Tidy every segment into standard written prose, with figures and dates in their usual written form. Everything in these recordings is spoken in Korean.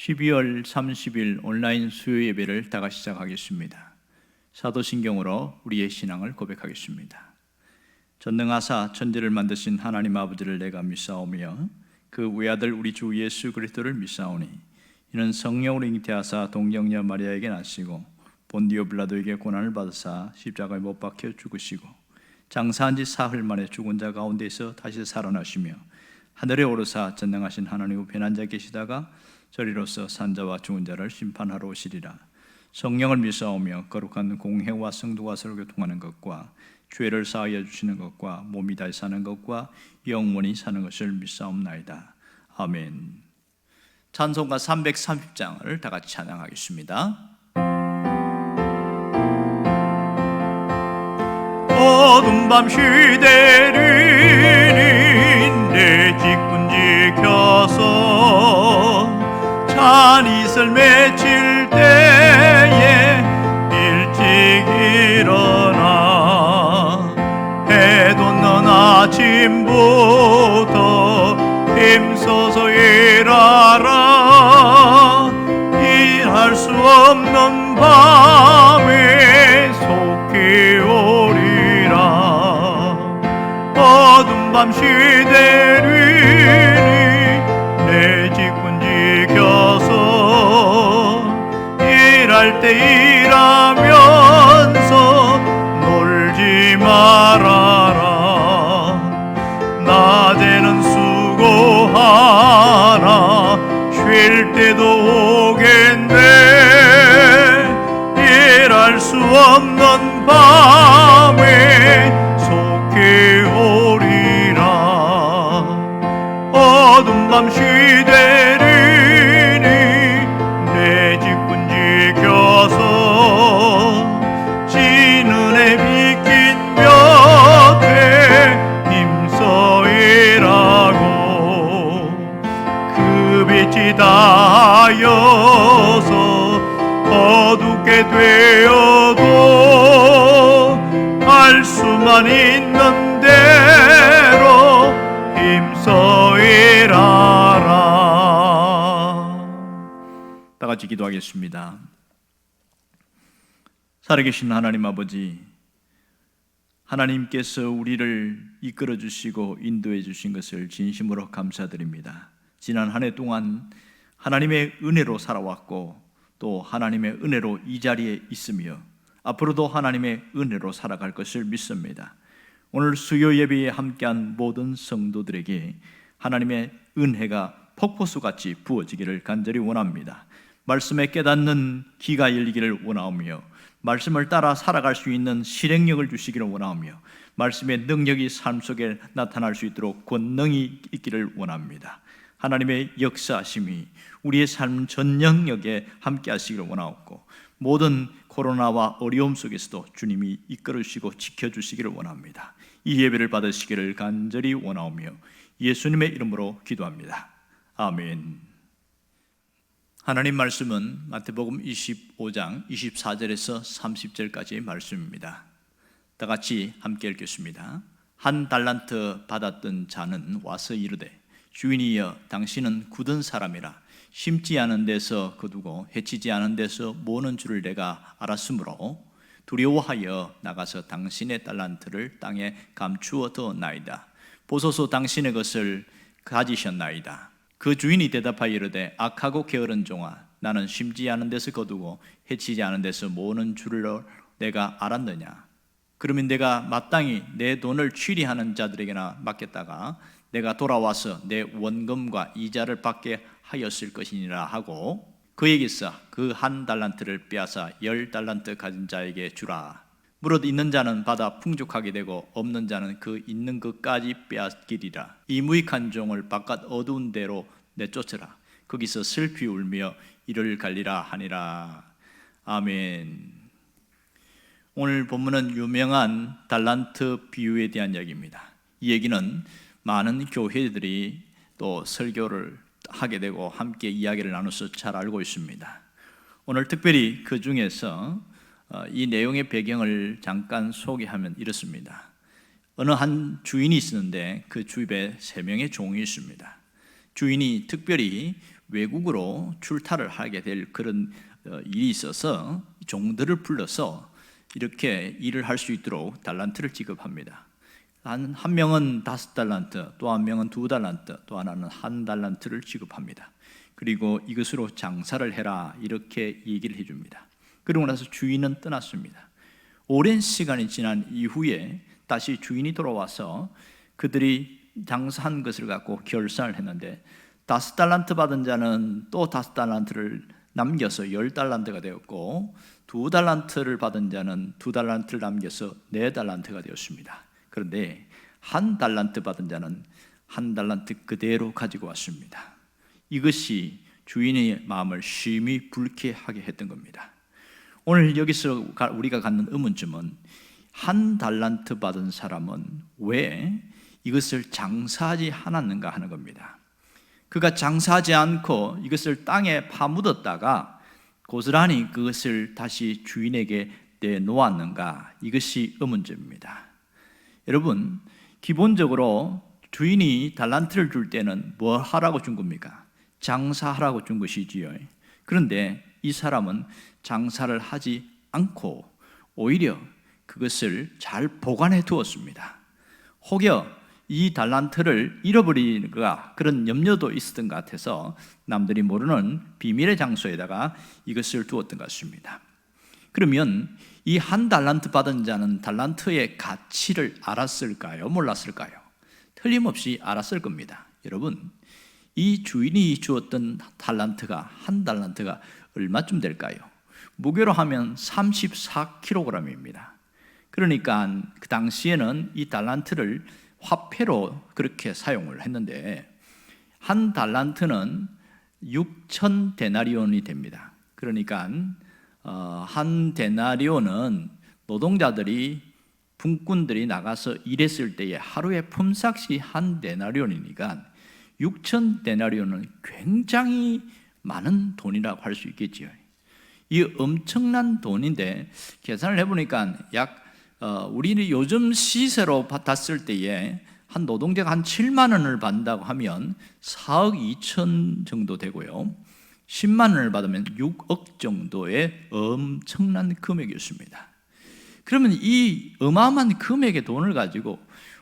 12월 30일 온라인 수요 예배를 다가 시작하겠습니다. 사도신경으로 우리의 신앙을 고백하겠습니다. 전능하사 천지를 만드신 하나님 아버지를 내가 믿사오며 그 외아들 우리 주 예수 그리스도를 믿사오니 이는 성령으로 잉태하사 동정녀 마리아에게 나시고 본디오 빌라도에게 고난을 받으사 십자가에 못 박혀 죽으시고 장사한 지 사흘 만에 죽은 자 가운데서 다시 살아나시며 하늘에 오르사 전능하신 하나님 우편에 앉아 계시다가 저리로서 산자와 죽은 자를 심판하러 오시리라. 성령을 믿사오며 거룩한 공회와 성도가 서로 교통하는 것과 죄를 사하여 주시는 것과 몸이 다시 사는 것과 영원히 사는 것을 믿사옵나이다. 아멘. 찬송가 330장을 다 같이 찬양하겠습니다. 어두운 밤 시대를 내 직분 지켜서 찬 이슬 맺힐 때에 일찍 일어나 해 돋는 아침부터 힘써서 일하라. 일할 수 없는 밤에 속히 오리라. 어두운 밤 시대를 내 직분 지켜서 일할 때 일하면서 놀지 말아라. 낮에는 수고하나 쉴 때도 오겠네. 일할 수 없는 밤에 속히 오리라. 어두운 밤 시대를 내 직분 지켜서 진은에 비킨 곁에 힘써 일하고 그 빛이 닿아서 어둡게 되어도 할 수만 있는 대로 힘써 일하라. 다 같이 기도하겠습니다. 살아계신 하나님 아버지, 하나님께서 우리를 이끌어 주시고 인도해 주신 것을 진심으로 감사드립니다. 지난 한 해 동안 하나님의 은혜로 살아왔고 또 하나님의 은혜로 이 자리에 있으며 앞으로도 하나님의 은혜로 살아갈 것을 믿습니다. 오늘 수요 예배에 함께한 모든 성도들에게 하나님의 은혜가 폭포수같이 부어지기를 간절히 원합니다. 말씀에 깨닫는 귀가 열리기를 원하오며 말씀을 따라 살아갈 수 있는 실행력을 주시기를 원하오며 말씀의 능력이 삶 속에 나타날 수 있도록 권능이 있기를 원합니다. 하나님의 역사하심이 우리의 삶 전 영역에 함께 하시기를 원하옵고 모든 코로나와 어려움 속에서도 주님이 이끌어 주시고 지켜주시기를 원합니다. 이 예배를 받으시기를 간절히 원하오며 예수님의 이름으로 기도합니다. 아멘. 하나님 말씀은 마태복음 25장 24절에서 30절까지의 말씀입니다. 다 같이 함께 읽겠습니다. 한 달란트 받았던 자는 와서 이르되 주인이여 당신은 굳은 사람이라 심지 않은 데서 거두고 해치지 않은 데서 모으는 줄을 내가 알았으므로 두려워하여 나가서 당신의 달란트를 땅에 감추어 두었나이다. 보소서 당신의 것을 가지셨나이다. 그 주인이 대답하여 이르되 악하고 게으른 종아, 나는 심지 않은 데서 거두고 해치지 않은 데서 모으는 줄을 내가 알았느냐. 그러면 내가 마땅히 내 돈을 취리하는 자들에게나 맡겼다가 내가 돌아와서 내 원금과 이자를 받게 하였을 것이니라 하고 그에게서 그 한 달란트를 빼앗아 10달란트 가진 자에게 주라. 무릇 있는 자는 받아 풍족하게 되고 없는 자는 그 있는 것까지 빼앗기리라. 이 무익한 종을 바깥 어두운 데로 내쫓으라. 거기서 슬피 울며 이를 갈리라 하니라. 아멘. 오늘 본문은 유명한 달란트 비유에 대한 이야기입니다. 이 얘기는 많은 교회들이 또 설교를 하게 되고 함께 이야기를 나눠서 잘 알고 있습니다. 오늘 특별히 그 중에서 이 내용의 배경을 잠깐 소개하면 이렇습니다. 어느 한 주인이 있었는데 그 주입에 3명의 종이 있습니다. 주인이 특별히 외국으로 출타를 하게 될 그런 일이 있어서 종들을 불러서 이렇게 일을 할 수 있도록 달란트를 지급합니다. 한 명은 5달란트, 또 한 명은 2달란트, 또 하나는 1달란트를 지급합니다. 그리고 이것으로 장사를 해라 이렇게 얘기를 해줍니다. 그러고 나서 주인은 떠났습니다. 오랜 시간이 지난 이후에 다시 주인이 돌아와서 그들이 장사한 것을 갖고 결산을 했는데 5달란트 받은 자는 또 5달란트를 남겨서 10달란트가 되었고 2달란트를 받은 자는 2달란트를 남겨서 4달란트가 되었습니다. 그런데 1달란트 받은 자는 1달란트 그대로 가지고 왔습니다. 이것이 주인의 마음을 심히 불쾌하게 했던 겁니다. 오늘 여기서 우리가 갖는 의문점은 1달란트 받은 사람은 왜 이것을 장사하지 않았는가 하는 겁니다. 그가 장사하지 않고 이것을 땅에 파묻었다가 고스란히 그것을 다시 주인에게 내놓았는가, 이것이 의문점입니다. 여러분, 기본적으로 주인이 달란트를 줄 때는 뭘 하라고 준 겁니까? 장사하라고 준 것이지요. 그런데 이 사람은 장사를 하지 않고 오히려 그것을 잘 보관해 두었습니다. 혹여 이 달란트를 잃어버리는가 그런 염려도 있었던 것 같아서 남들이 모르는 비밀의 장소에다가 이것을 두었던 것 같습니다. 그러면 이 1달란트 받은 자는 달란트의 가치를 알았을까요? 몰랐을까요? 틀림없이 알았을 겁니다. 여러분, 이 주인이 주었던 달란트가 1달란트가 얼마쯤 될까요? 무게로 하면 34kg입니다. 그러니까 그 당시에는 이 달란트를 화폐로 그렇게 사용을 했는데 1달란트는 6,000데나리온이 됩니다. 그러니까 한 데나리온은 노동자들이 분꾼들이 나가서 일했을 때에 하루에 품삯이 1데나리온이니까 6,000데나리온은 굉장히 많은 돈이라고 할 수 있겠지요. 이 엄청난 돈인데 계산을 해보니까 약 우리는 요즘 시세로 봤을 때에 한 노동자가 한 7만 원을 받는다고 하면 4억 2천 정도 되고요. 10만 원을 받으면 6억 정도의 엄청난 금액이었습니다. 그러면 이 어마어마한 금액의 돈을 가지고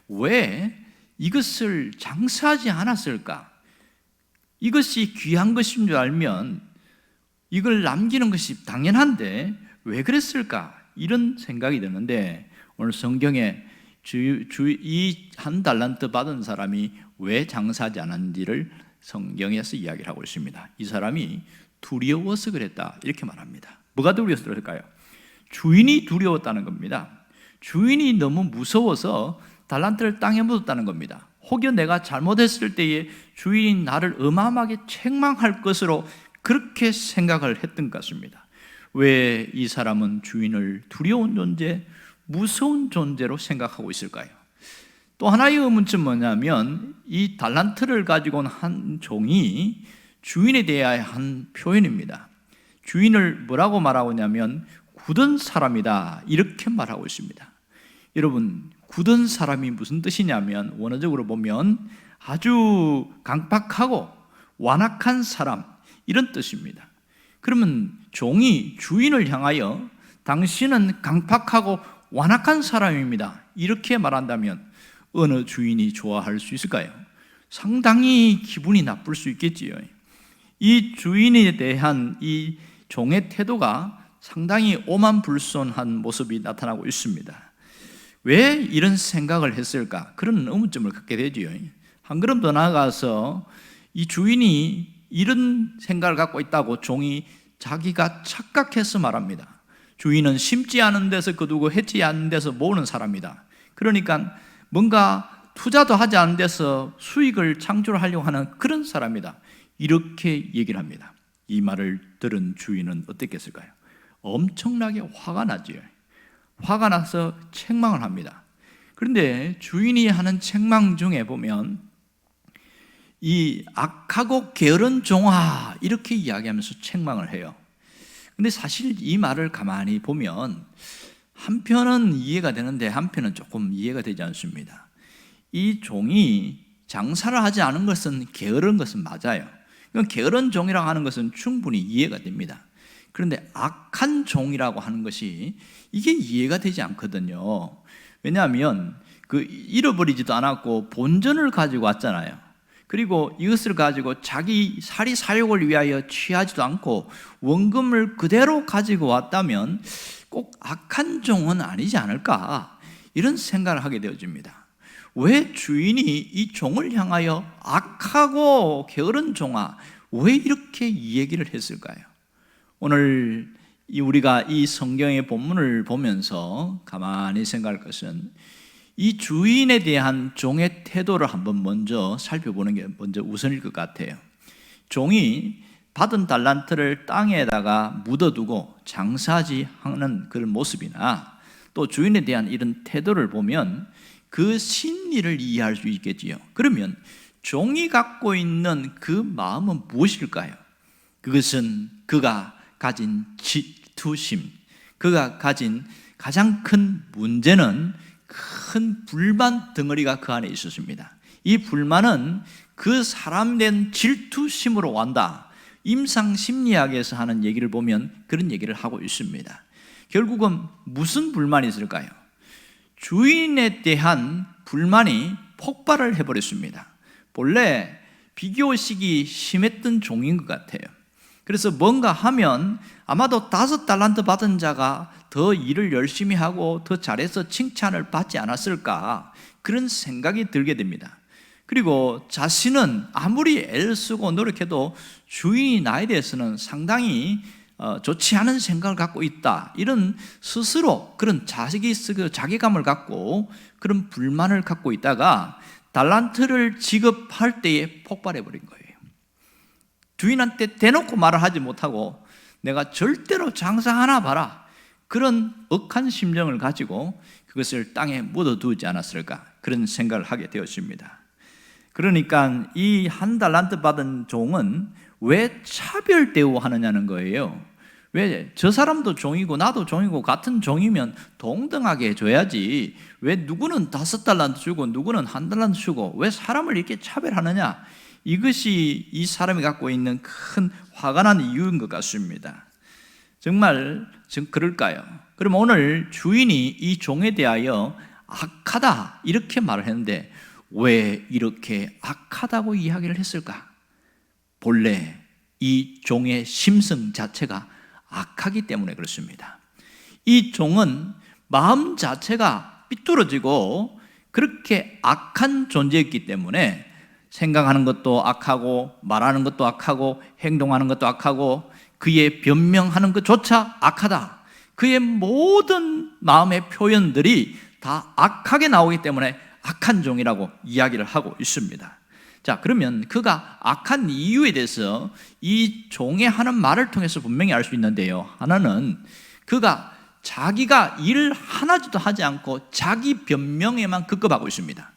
왜 이것을 장사하지 않았을까? 이것이 귀한 것인 줄 알면 이걸 남기는 것이 당연한데 왜 그랬을까? 이런 생각이 드는데 오늘 성경에 이 1달란트 받은 사람이 왜 장사하지 않았는지를 성경에서 이야기를 하고 있습니다. 이 사람이 두려워서 그랬다 이렇게 말합니다. 뭐가 두려워서 그럴까요? 주인이 두려웠다는 겁니다. 주인이 너무 무서워서 달란트를 땅에 묻었다는 겁니다. 혹여 내가 잘못했을 때에 주인이 나를 어마어마하게 책망할 것으로 그렇게 생각을 했던 것 같습니다. 왜 이 사람은 주인을 두려운 존재, 무서운 존재로 생각하고 있을까요? 또 하나의 의문점은 뭐냐면 이 달란트를 가지고 온 한 종이 주인에 대한 표현입니다. 주인을 뭐라고 말하고 있냐면 굳은 사람이다 이렇게 말하고 있습니다. 여러분, 굳은 사람이 무슨 뜻이냐면 원어적으로 보면 아주 강팍하고 완악한 사람 이런 뜻입니다. 그러면 종이 주인을 향하여 당신은 강팍하고 완악한 사람입니다 이렇게 말한다면 어느 주인이 좋아할 수 있을까요? 상당히 기분이 나쁠 수 있겠지요. 이 주인에 대한 이 종의 태도가 상당히 오만불손한 모습이 나타나고 있습니다. 왜 이런 생각을 했을까? 그런 의문점을 갖게 되지요. 한 걸음 더 나아가서 이 주인이 이런 생각을 갖고 있다고 종이 자기가 착각해서 말합니다. 주인은 심지 않은 데서 거두고 해지 않은 데서 모으는 사람이다. 그러니까 뭔가 투자도 하지 않은 데서 수익을 창출하려고 하는 그런 사람이다. 이렇게 얘기를 합니다. 이 말을 들은 주인은 어땠겠을까요? 엄청나게 화가 나지요. 화가 나서 책망을 합니다. 그런데 주인이 하는 책망 중에 보면 이 악하고 게으른 종아 이렇게 이야기하면서 책망을 해요. 근데 사실 이 말을 가만히 보면 한편은 이해가 되는데 한편은 조금 이해가 되지 않습니다. 이 종이 장사를 하지 않은 것은 게으른 것은 맞아요. 게으른 종이라고 하는 것은 충분히 이해가 됩니다. 그런데 악한 종이라고 하는 것이 이게 이해가 되지 않거든요. 왜냐하면 잃어버리지도 않았고 본전을 가지고 왔잖아요. 그리고 이것을 가지고 자기 사리 사욕을 위하여 취하지도 않고 원금을 그대로 가지고 왔다면 꼭 악한 종은 아니지 않을까, 이런 생각을 하게 되어집니다. 왜 주인이 이 종을 향하여 악하고 게으른 종아, 왜 이렇게 이 얘기를 했을까요? 오늘 우리가 이 성경의 본문을 보면서 가만히 생각할 것은 이 주인에 대한 종의 태도를 한번 먼저 살펴보는 게 먼저 우선일 것 같아요. 종이 받은 달란트를 땅에다가 묻어두고 장사하지 하는 그런 모습이나 또 주인에 대한 이런 태도를 보면 그 심리를 이해할 수 있겠지요. 그러면 종이 갖고 있는 그 마음은 무엇일까요? 그것은 그가 가진 질투심, 그가 가진 가장 큰 문제는 큰 불만 덩어리가 그 안에 있었습니다. 이 불만은 그 사람된 질투심으로 왔다. 임상심리학에서 하는 얘기를 보면 그런 얘기를 하고 있습니다. 결국은 무슨 불만이 있을까요? 주인에 대한 불만이 폭발을 해버렸습니다. 본래 비교식이 심했던 종인 것 같아요. 그래서 뭔가 하면 아마도 5달란트 받은 자가 더 일을 열심히 하고 더 잘해서 칭찬을 받지 않았을까, 그런 생각이 들게 됩니다. 그리고 자신은 아무리 애를 쓰고 노력해도 주인이 나에 대해서는 상당히 좋지 않은 생각을 갖고 있다, 이런 스스로 그런 자기감을 갖고 그런 불만을 갖고 있다가 달란트를 지급할 때에 폭발해 버린 거예요. 주인한테 대놓고 말을 하지 못하고 내가 절대로 장사하나 봐라, 그런 억한 심정을 가지고 그것을 땅에 묻어두지 않았을까, 그런 생각을 하게 되었습니다. 그러니까 이 1달란트 받은 종은 왜 차별 대우하느냐는 거예요. 왜 저 사람도 종이고 나도 종이고 같은 종이면 동등하게 해줘야지, 왜 누구는 5달란트 주고 누구는 1달란트 주고 왜 사람을 이렇게 차별하느냐, 이것이 이 사람이 갖고 있는 큰 화가 난 이유인 것 같습니다. 정말 그럴까요? 그럼 오늘 주인이 이 종에 대하여 악하다 이렇게 말을 했는데 왜 이렇게 악하다고 이야기를 했을까? 본래 이 종의 심성 자체가 악하기 때문에 그렇습니다. 이 종은 마음 자체가 삐뚤어지고 그렇게 악한 존재였기 때문에 생각하는 것도 악하고 말하는 것도 악하고 행동하는 것도 악하고 그의 변명하는 것조차 악하다. 그의 모든 마음의 표현들이 다 악하게 나오기 때문에 악한 종이라고 이야기를 하고 있습니다. 자, 그러면 그가 악한 이유에 대해서 이 종의 하는 말을 통해서 분명히 알 수 있는데요. 하나는 그가 자기가 일 하나도 하지 않고 자기 변명에만 급급하고 있습니다.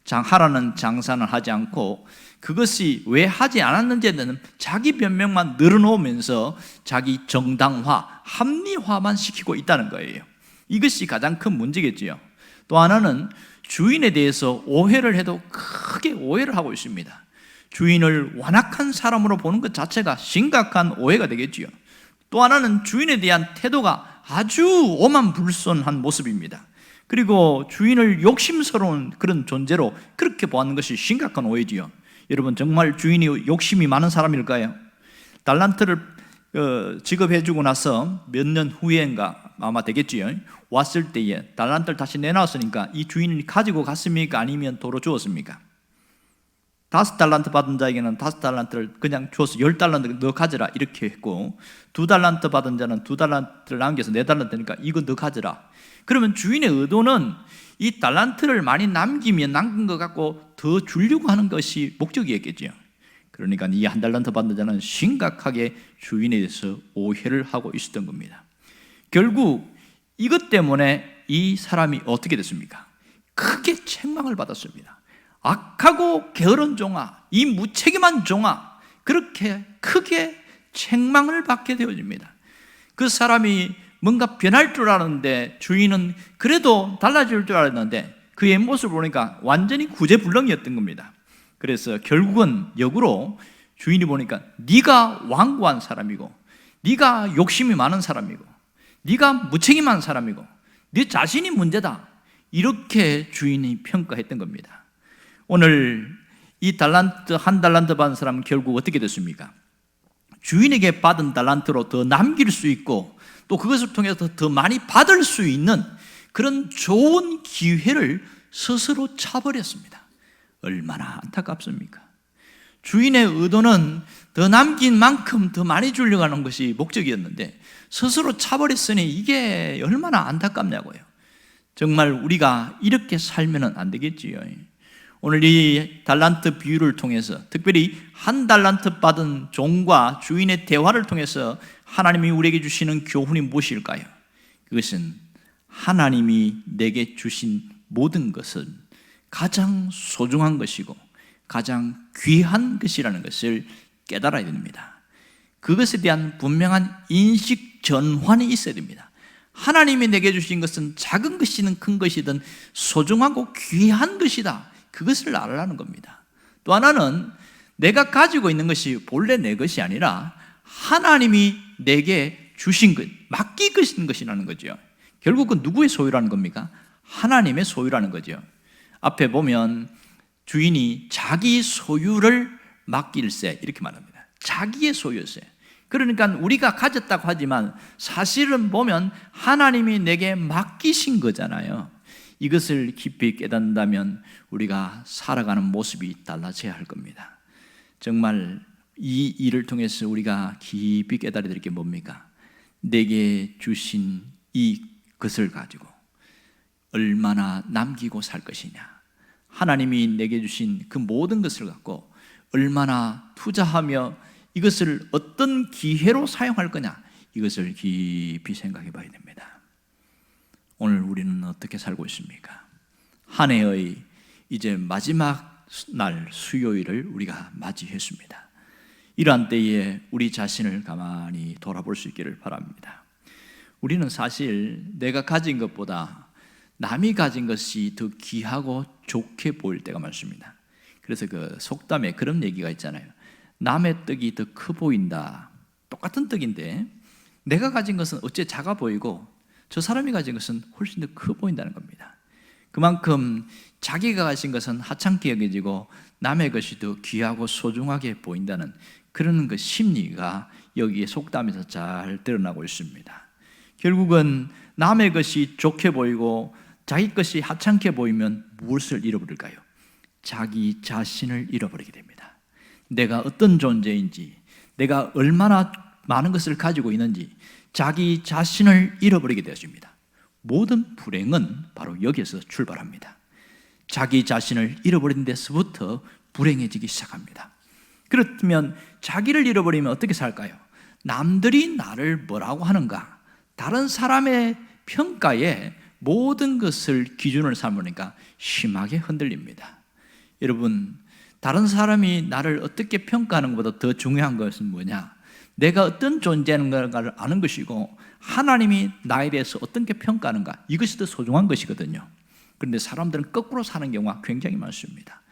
하라는 장사는 하지 않고 그것이 왜 하지 않았는지에 대한 자기 변명만 늘어놓으면서 자기 정당화, 합리화만 시키고 있다는 거예요. 이것이 가장 큰 문제겠지요. 또 하나는 주인에 대해서 오해를 해도 크게 오해를 하고 있습니다. 주인을 완악한 사람으로 보는 것 자체가 심각한 오해가 되겠지요. 또 하나는 주인에 대한 태도가 아주 오만불손한 모습입니다. 그리고 주인을 욕심스러운 그런 존재로 그렇게 보았는 것이 심각한 오해지요. 여러분, 정말 주인이 욕심이 많은 사람일까요? 달란트를 지급해주고 나서 몇 년 후에인가 아마 되겠지요. 왔을 때에 달란트를 다시 내놨으니까 이 주인이 가지고 갔습니까? 아니면 도로 주었습니까? 5달란트 받은 자에게는 5달란트를 그냥 줘서 10달란트 너 가져라 이렇게 했고, 2달란트 받은 자는 2달란트를 남겨서 4달란트니까 이거 너 가져라. 그러면 주인의 의도는 이 달란트를 많이 남기면 남긴 것 갖고 더 주려고 하는 것이 목적이었겠죠. 그러니까 이 1달란트 받는 자는 심각하게 주인에 대해서 오해를 하고 있었던 겁니다. 결국 이것 때문에 이 사람이 어떻게 됐습니까? 크게 책망을 받았습니다. 악하고 게으른 종아, 이 무책임한 종아, 그렇게 크게 책망을 받게 되어집니다. 그 사람이 뭔가 변할 줄 알았는데 주인은 그래도 달라질 줄 알았는데 그의 모습을 보니까 완전히 구제불능이었던 겁니다. 그래서 결국은 역으로 주인이 보니까 네가 완고한 사람이고, 네가 욕심이 많은 사람이고, 네가 무책임한 사람이고, 네 자신이 문제다, 이렇게 주인이 평가했던 겁니다. 오늘 이 한 달란트 받은 사람은 결국 어떻게 됐습니까? 주인에게 받은 달란트로 더 남길 수 있고, 또 그것을 통해서 더 많이 받을 수 있는 그런 좋은 기회를 스스로 차버렸습니다. 얼마나 안타깝습니까? 주인의 의도는 더 남긴 만큼 더 많이 주려고 하는 것이 목적이었는데 스스로 차버렸으니 이게 얼마나 안타깝냐고요. 정말 우리가 이렇게 살면 안 되겠지요. 오늘 이 달란트 비유를 통해서, 특별히 한 달란트 받은 종과 주인의 대화를 통해서 하나님이 우리에게 주시는 교훈이 무엇일까요? 그것은 하나님이 내게 주신 모든 것은 가장 소중한 것이고 가장 귀한 것이라는 것을 깨달아야 됩니다. 그것에 대한 분명한 인식 전환이 있어야 됩니다. 하나님이 내게 주신 것은 작은 것이든 큰 것이든 소중하고 귀한 것이다, 그것을 알아라는 겁니다. 또 하나는 내가 가지고 있는 것이 본래 내 것이 아니라 하나님이 내게 주신 것, 맡기신 것이라는 거죠. 결국은 누구의 소유라는 겁니까? 하나님의 소유라는 거죠. 앞에 보면 주인이 자기 소유를 맡길세, 이렇게 말합니다. 자기의 소유세. 그러니까 우리가 가졌다고 하지만 사실은 보면 하나님이 내게 맡기신 거잖아요. 이것을 깊이 깨닫는다면 우리가 살아가는 모습이 달라져야 할 겁니다. 정말 이 일을 통해서 우리가 깊이 깨달아야 될 게 뭡니까? 내게 주신 이 것을 가지고 얼마나 남기고 살 것이냐, 하나님이 내게 주신 그 모든 것을 갖고 얼마나 투자하며 이것을 어떤 기회로 사용할 거냐, 이것을 깊이 생각해 봐야 됩니다. 오늘 우리는 어떻게 살고 있습니까? 한 해의 이제 마지막 날 수요일을 우리가 맞이했습니다. 이러한 때에 우리 자신을 가만히 돌아볼 수 있기를 바랍니다. 우리는 사실 내가 가진 것보다 남이 가진 것이 더 귀하고 좋게 보일 때가 많습니다. 그래서 그 속담에 그런 얘기가 있잖아요. 남의 떡이 더 커 보인다. 똑같은 떡인데 내가 가진 것은 어째 작아 보이고 저 사람이 가진 것은 훨씬 더 커 보인다는 겁니다. 그만큼 자기가 가진 것은 하찮게 여겨지고 남의 것이 더 귀하고 소중하게 보인다는 그런 그 심리가 여기에 속담에서 잘 드러나고 있습니다. 결국은 남의 것이 좋게 보이고 자기 것이 하찮게 보이면 무엇을 잃어버릴까요? 자기 자신을 잃어버리게 됩니다. 내가 어떤 존재인지, 내가 얼마나 많은 것을 가지고 있는지 자기 자신을 잃어버리게 되었습니다. 모든 불행은 바로 여기에서 출발합니다. 자기 자신을 잃어버린 데서부터 불행해지기 시작합니다. 그렇다면 자기를 잃어버리면 어떻게 살까요? 남들이 나를 뭐라고 하는가, 다른 사람의 평가에 모든 것을 기준을 삼으니까 심하게 흔들립니다. 여러분, 다른 사람이 나를 어떻게 평가하는 것보다 더 중요한 것은 뭐냐? 내가 어떤 존재인가를 아는 것이고 하나님이 나에 대해서 어떻게 평가하는가, 이것이 더 소중한 것이거든요. 그런데 사람들은 거꾸로 사는 경우가 굉장히 많습니다.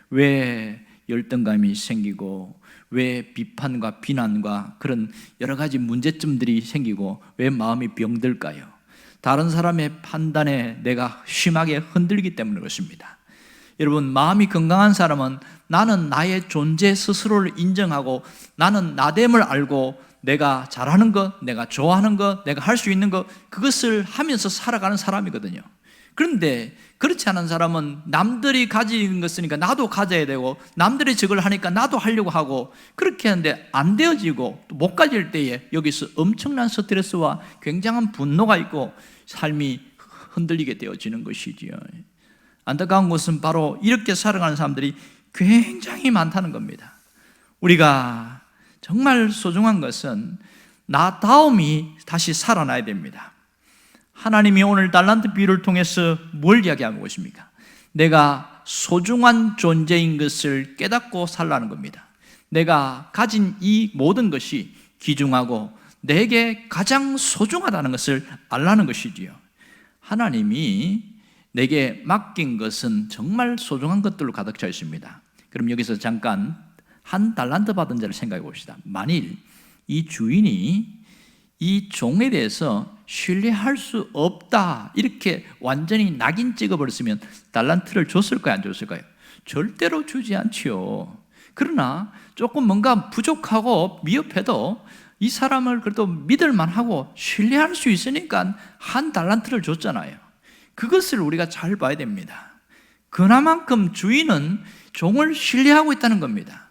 왜 열등감이 생기고, 왜 비판과 비난과 그런 여러 가지 문제점들이 생기고, 왜 마음이 병들까요? 다른 사람의 판단에 내가 심하게 흔들리기 때문에 그렇습니다. 여러분, 마음이 건강한 사람은 나는 나의 존재 스스로를 인정하고 나는 나됨을 알고 내가 잘하는 것, 내가 좋아하는 것, 내가 할 수 있는 것, 그것을 하면서 살아가는 사람이거든요. 그런데 그렇지 않은 사람은 남들이 가진 것 쓰니까 나도 가져야 되고, 남들이 저걸 하니까 나도 하려고 하고, 그렇게 하는데 안 되어지고 또 못 가질 때에 여기서 엄청난 스트레스와 굉장한 분노가 있고 삶이 흔들리게 되어지는 것이지요. 안타까운 것은 바로 이렇게 살아가는 사람들이 굉장히 많다는 겁니다. 우리가 정말 소중한 것은 나다움이 다시 살아나야 됩니다. 하나님이 오늘 달란트 비유를 통해서 뭘 이야기하고 있습니까? 내가 소중한 존재인 것을 깨닫고 살라는 겁니다. 내가 가진 이 모든 것이 귀중하고 내게 가장 소중하다는 것을 알라는 것이지요. 하나님이 내게 맡긴 것은 정말 소중한 것들로 가득 차 있습니다. 그럼 여기서 잠깐 한 달란트 받은 자를 생각해 봅시다. 만일 이 주인이 이 종에 대해서 신뢰할 수 없다 이렇게 완전히 낙인 찍어버렸으면 달란트를 줬을까요? 안 줬을까요? 절대로 주지 않지요. 그러나 조금 뭔가 부족하고 미흡해도 이 사람을 그래도 믿을만하고 신뢰할 수 있으니까 한 달란트를 줬잖아요. 그것을 우리가 잘 봐야 됩니다. 그나만큼 주인은 종을 신뢰하고 있다는 겁니다.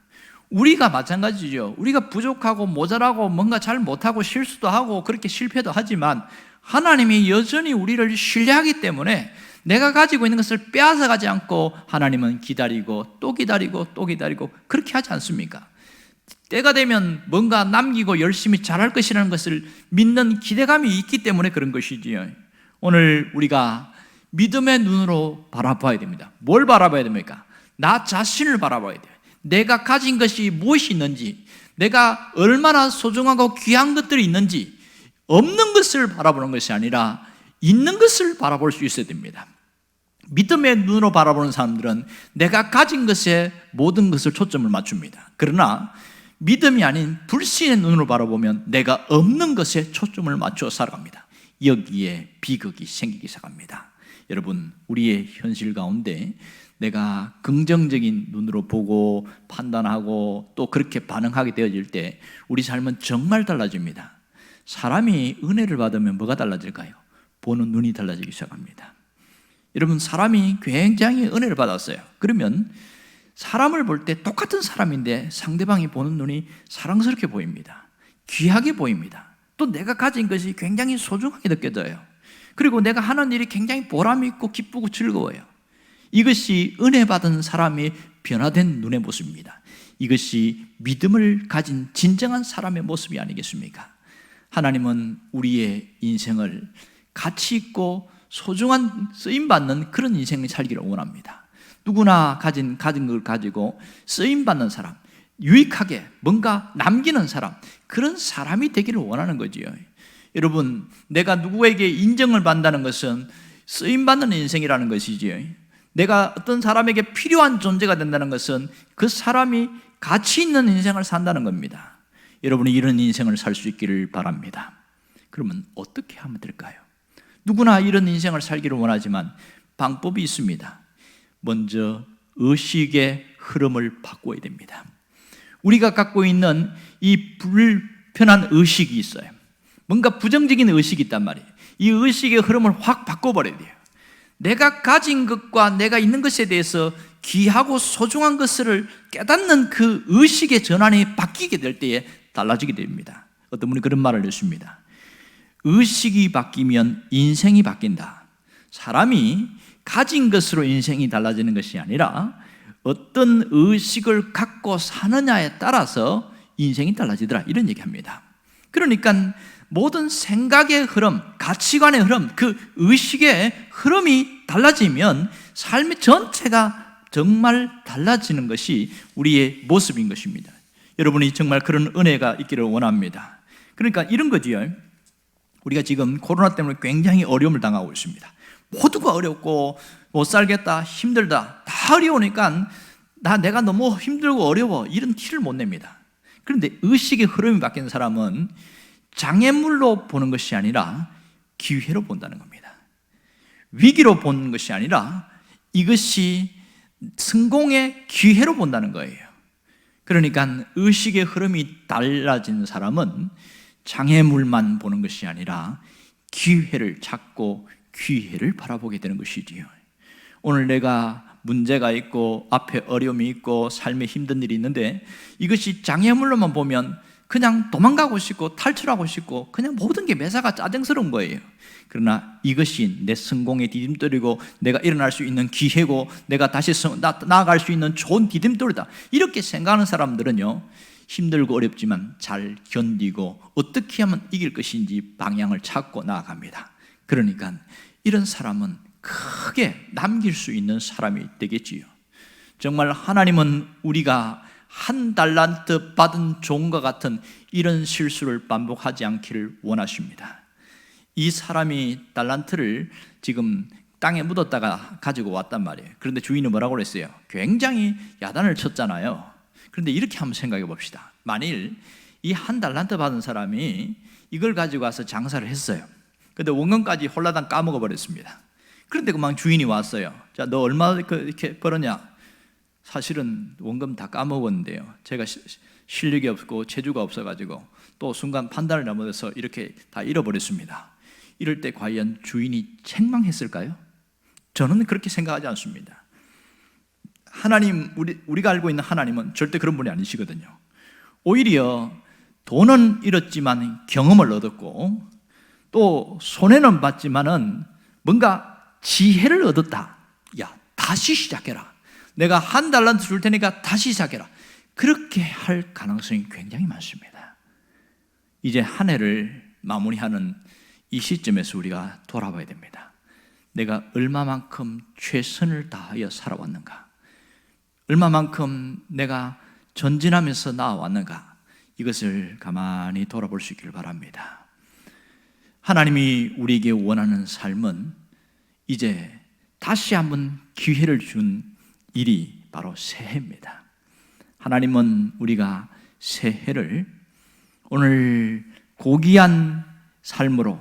우리가 마찬가지죠. 우리가 부족하고 모자라고 뭔가 잘 못하고 실수도 하고 그렇게 실패도 하지만 하나님이 여전히 우리를 신뢰하기 때문에 내가 가지고 있는 것을 빼앗아 가지 않고 하나님은 기다리고 또 기다리고 또 기다리고 그렇게 하지 않습니까? 때가 되면 뭔가 남기고 열심히 잘할 것이라는 것을 믿는 기대감이 있기 때문에 그런 것이지요. 오늘 우리가 믿음의 눈으로 바라봐야 됩니다. 뭘 바라봐야 됩니까? 나 자신을 바라봐야 돼요. 내가 가진 것이 무엇이 있는지, 내가 얼마나 소중하고 귀한 것들이 있는지, 없는 것을 바라보는 것이 아니라 있는 것을 바라볼 수 있어야 됩니다. 믿음의 눈으로 바라보는 사람들은 내가 가진 것에 모든 것을 초점을 맞춥니다. 그러나 믿음이 아닌 불신의 눈으로 바라보면 내가 없는 것에 초점을 맞춰 살아갑니다. 여기에 비극이 생기기 시작합니다. 여러분, 우리의 현실 가운데 내가 긍정적인 눈으로 보고 판단하고 또 그렇게 반응하게 되어질 때 우리 삶은 정말 달라집니다. 사람이 은혜를 받으면 뭐가 달라질까요? 보는 눈이 달라지기 시작합니다. 여러분, 사람이 굉장히 은혜를 받았어요. 그러면 사람을 볼 때 똑같은 사람인데 상대방이 보는 눈이 사랑스럽게 보입니다. 귀하게 보입니다. 또 내가 가진 것이 굉장히 소중하게 느껴져요. 그리고 내가 하는 일이 굉장히 보람 있고 기쁘고 즐거워요. 이것이 은혜 받은 사람이 변화된 눈의 모습입니다. 이것이 믿음을 가진 진정한 사람의 모습이 아니겠습니까? 하나님은 우리의 인생을 가치 있고 소중한 쓰임받는 그런 인생을 살기를 원합니다. 누구나 가진 걸 가지고 쓰임받는 사람, 유익하게 뭔가 남기는 사람, 그런 사람이 되기를 원하는 거지요. 여러분, 내가 누구에게 인정을 받는다는 것은 쓰임받는 인생이라는 것이지요. 내가 어떤 사람에게 필요한 존재가 된다는 것은 그 사람이 가치 있는 인생을 산다는 겁니다. 여러분이 이런 인생을 살 수 있기를 바랍니다. 그러면 어떻게 하면 될까요? 누구나 이런 인생을 살기를 원하지만 방법이 있습니다. 먼저 의식의 흐름을 바꿔야 됩니다. 우리가 갖고 있는 이 불편한 의식이 있어요. 뭔가 부정적인 의식이 있단 말이에요. 이 의식의 흐름을 확 바꿔버려야 돼요. 내가 가진 것과 내가 있는 것에 대해서 귀하고 소중한 것을 깨닫는 그 의식의 전환이 바뀌게 될 때에 달라지게 됩니다. 어떤 분이 그런 말을 했습니다. 의식이 바뀌면 인생이 바뀐다. 사람이 가진 것으로 인생이 달라지는 것이 아니라 어떤 의식을 갖고 사느냐에 따라서 인생이 달라지더라, 이런 얘기합니다. 그러니까 모든 생각의 흐름, 가치관의 흐름, 그 의식의 흐름이 달라지면 삶의 전체가 정말 달라지는 것이 우리의 모습인 것입니다. 여러분이 정말 그런 은혜가 있기를 원합니다. 그러니까 이런 거지요. 우리가 지금 코로나 때문에 굉장히 어려움을 당하고 있습니다. 모두가 어렵고 못 살겠다, 힘들다, 다 어려우니까 내가 너무 힘들고 어려워, 이런 티를 못 냅니다. 그런데 의식의 흐름이 바뀐 사람은 장애물로 보는 것이 아니라 기회로 본다는 겁니다. 위기로 보는 것이 아니라 이것이 성공의 기회로 본다는 거예요. 그러니까 의식의 흐름이 달라진 사람은 장애물만 보는 것이 아니라 기회를 찾고 기회를 바라보게 되는 것이지요. 오늘 내가 문제가 있고 앞에 어려움이 있고 삶에 힘든 일이 있는데 이것이 장애물로만 보면 그냥 도망가고 싶고 탈출하고 싶고 그냥 모든 게 매사가 짜증스러운 거예요. 그러나 이것이 내 성공의 디딤돌이고 내가 일어날 수 있는 기회고 내가 다시 나아갈 수 있는 좋은 디딤돌이다, 이렇게 생각하는 사람들은요, 힘들고 어렵지만 잘 견디고 어떻게 하면 이길 것인지 방향을 찾고 나아갑니다. 그러니까 이런 사람은 크게 남길 수 있는 사람이 되겠지요. 정말 하나님은 우리가 한 달란트 받은 종과 같은 이런 실수를 반복하지 않기를 원하십니다. 이 사람이 달란트를 지금 땅에 묻었다가 가지고 왔단 말이에요. 그런데 주인은 뭐라고 그랬어요? 굉장히 야단을 쳤잖아요. 그런데 이렇게 한번 생각해 봅시다. 만일 이 한 달란트 받은 사람이 이걸 가지고 와서 장사를 했어요. 근데 원금까지 홀라당 까먹어 버렸습니다. 그런데 그만 주인이 왔어요. 자, 너 얼마 이렇게 벌었냐? 사실은 원금 다 까먹었는데요. 제가 실력이 없고 재주가 없어가지고 또 순간 판단을 잘못해서 이렇게 다 잃어버렸습니다. 이럴 때 과연 주인이 책망했을까요? 저는 그렇게 생각하지 않습니다. 하나님, 우리가 알고 있는 하나님은 절대 그런 분이 아니시거든요. 오히려 돈은 잃었지만 경험을 얻었고 또 손해는 봤지만은 뭔가 지혜를 얻었다. 야, 다시 시작해라. 내가 한 달란트 줄 테니까 다시 시작해라. 그렇게 할 가능성이 굉장히 많습니다. 이제 한 해를 마무리하는 이 시점에서 우리가 돌아봐야 됩니다. 내가 얼마만큼 최선을 다하여 살아왔는가? 얼마만큼 내가 전진하면서 나아왔는가? 이것을 가만히 돌아볼 수 있기를 바랍니다. 하나님이 우리에게 원하는 삶은 이제 다시 한번 기회를 준 일이 바로 새해입니다. 하나님은 우리가 새해를 오늘 고귀한 삶으로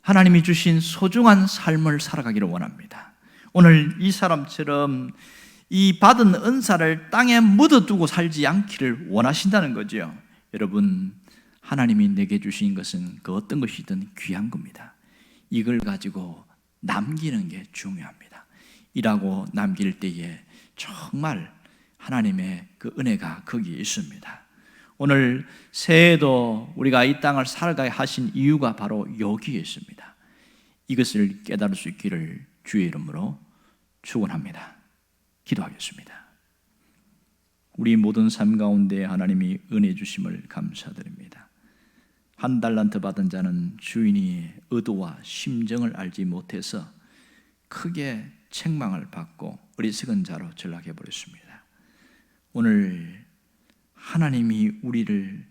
하나님이 주신 소중한 삶을 살아가기를 원합니다. 오늘 이 사람처럼 이 받은 은사를 땅에 묻어두고 살지 않기를 원하신다는 거죠. 여러분, 하나님이 내게 주신 것은 그 어떤 것이든 귀한 겁니다. 이걸 가지고 남기는 게 중요합니다. 일하고 남길 때에 정말 하나님의 그 은혜가 거기에 있습니다. 오늘 새해도 우리가 이 땅을 살아가게 하신 이유가 바로 여기에 있습니다. 이것을 깨달을 수 있기를 주의 이름으로 축원합니다. 기도하겠습니다. 우리 모든 삶 가운데 하나님이 은혜 주심을 감사드립니다. 한 달란트 받은 자는 주인이 의도와 심정을 알지 못해서 크게 책망을 받고 어리석은 자로 전락해 버렸습니다. 오늘 하나님이 우리를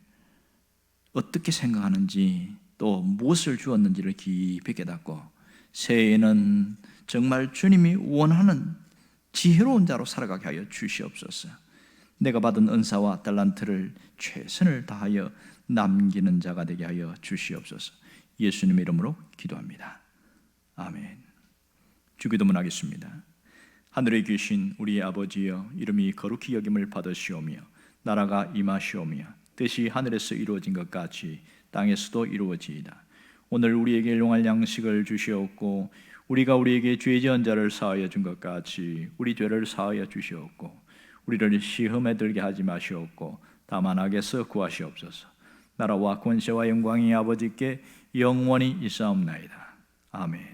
어떻게 생각하는지 또 무엇을 주었는지를 깊이 깨닫고 새해에는 정말 주님이 원하는 지혜로운 자로 살아가게 하여 주시옵소서. 내가 받은 은사와 달란트를 최선을 다하여 남기는 자가 되게 하여 주시옵소서. 예수님의 이름으로 기도합니다. 아멘. 주기도문 하겠습니다. 하늘에 계신 우리 아버지여, 이름이 거룩히 여김을 받으시오며 나라가 임하시오며 뜻이 하늘에서 이루어진 것 같이 땅에서도 이루어지이다. 오늘 우리에게 일용할 양식을 주시옵고 우리가 우리에게 죄 지은 자를 사하여 준 것 같이 우리 죄를 사하여 주시옵고 우리를 시험에 들게 하지 마시옵고 다만 악에서 구하시옵소서. 나라와 권세와 영광이 아버지께 영원히 있사옵나이다. 아멘.